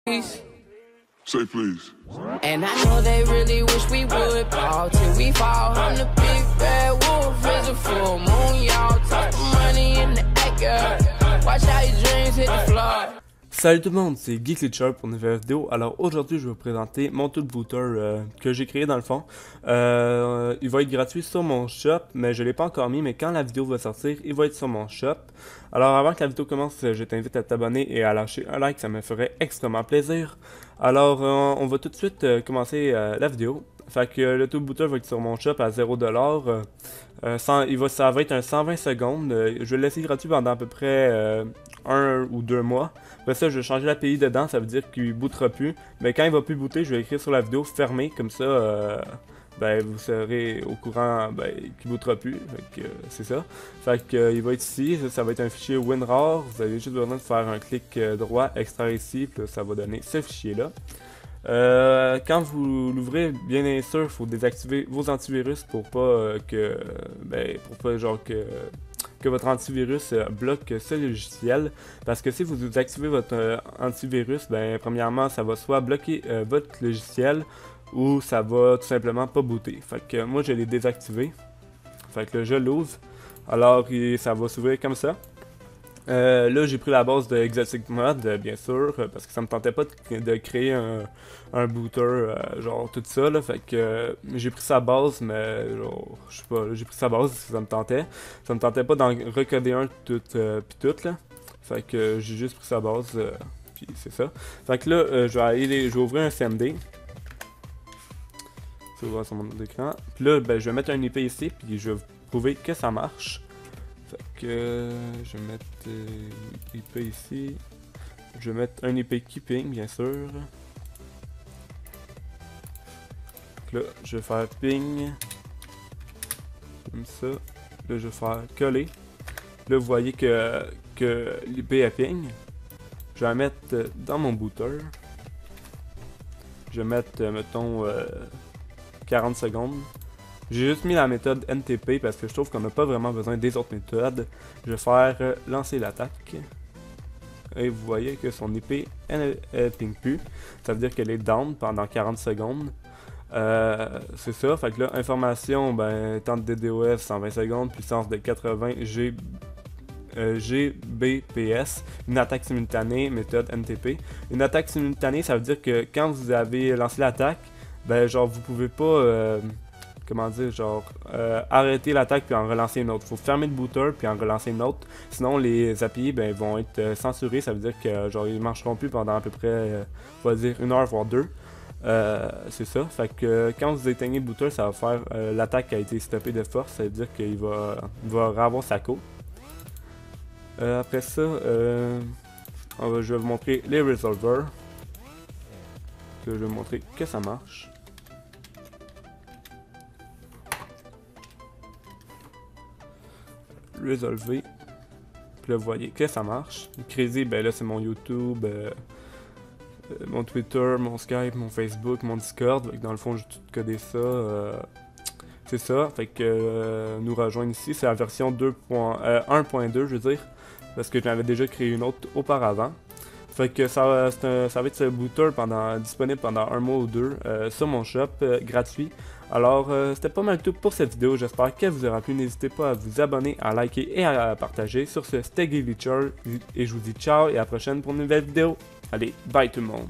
Say please. And I know they really wish we would fall till we fall. I'm the big bad wolf, is a full moon, y'all. Talk money in the air, girl. Watch how your dreams hit the floor. Salut tout le monde, c'est Geeklycher pour une nouvelle vidéo. Alors aujourd'hui je vais vous présenter mon tool booter que j'ai créé dans le fond. Il va être gratuit sur mon shop, mais je ne l'ai pas encore mis, mais quand la vidéo va sortir, il va être sur mon shop. Alors avant que la vidéo commence, je t'invite à t'abonner et à lâcher un like, ça me ferait extrêmement plaisir. Alors on va tout de suite commencer la vidéo. Fait que le tool booter va être sur mon shop à 0$. Ça va être un 120 secondes. Je vais le laisser gratuit pendant à peu près 1 ou 2 mois. Après ça, je vais changer l'API dedans, ça veut dire qu'il ne bootera plus. Mais quand il va plus booter, je vais écrire sur la vidéo fermé, comme ça, vous serez au courant qu'il ne bootera plus. C'est ça. Fait que il va être ici, ça va être un fichier WinRAR. Vous avez juste besoin de faire un clic droit, extraire ici, puis là, ça va donner ce fichier-là. Quand vous l'ouvrez, bien sûr, il faut désactiver vos antivirus pour pas que votre antivirus bloque ce logiciel. Parce que si vous désactivez votre antivirus, premièrement, ça va soit bloquer votre logiciel ou ça va tout simplement pas booter. Fait que moi, je l'ai désactivé. Fait que là, je l'ouvre. Alors, ça va s'ouvrir comme ça. Là, j'ai pris la base de Exotic Mod, bien sûr, parce que ça me tentait pas de créer un booter, genre tout ça, là, fait que j'ai pris sa base, mais genre, je sais pas, j'ai pris sa base parce que ça me tentait. Ça me tentait pas d'en recoder un pis tout, là. Fait que j'ai juste pris sa base, puis c'est ça. Fait que là, je vais ouvrir un CMD. Ça va sur mon écran. Puis là, je vais mettre un IP ici, puis je vais vous prouver que ça marche. Fait que je vais mettre IP ici. Je vais mettre un IP keeping, bien sûr. Là, je vais faire ping. Comme ça. Là, je vais faire coller. Là, vous voyez que l'IP est ping. Je vais la mettre dans mon booter. Je vais mettre, mettons, 40 secondes. J'ai juste mis la méthode NTP parce que je trouve qu'on n'a pas vraiment besoin des autres méthodes. Je vais faire lancer l'attaque. Et vous voyez que son IP ne ping plus. Ça veut dire qu'elle est down pendant 40 secondes. C'est ça. Fait que là, information, temps de DDoS 120 secondes, puissance de 80 Gbps, une attaque simultanée, méthode NTP. Une attaque simultanée, ça veut dire que quand vous avez lancé l'attaque, genre vous pouvez pas arrêter l'attaque puis en relancer une autre. Faut fermer le booter puis en relancer une autre. Sinon les API vont être censurés. Ça veut dire que genre ils marcheront plus pendant à peu près on va dire 1 heure voire 2. C'est ça. Fait que quand vous éteignez le booter, ça va faire l'attaque a été stoppée de force. Ça veut dire qu'il va avoir sa co. Après ça, je vais vous montrer les resolvers. Je vais vous montrer que ça marche. Résolver. Puis là, vous voyez que ça marche. Crazy, là, c'est mon YouTube, mon Twitter, mon Skype, mon Facebook, mon Discord. Fait que dans le fond, j'ai tout codé ça. C'est ça. Fait que nous rejoindre ici, c'est la version 1.2, je veux dire. Parce que j'en avais déjà créé une autre auparavant. Fait que ça va être ce booter disponible pendant 1 mois ou 2 sur mon shop, gratuit. Alors, c'était pas mal tout pour cette vidéo. J'espère qu'elle vous aura plu. N'hésitez pas à vous abonner, à liker et à partager. Sur ce, c'était Geeklycher et je vous dis ciao et à la prochaine pour une nouvelle vidéo. Allez, bye tout le monde.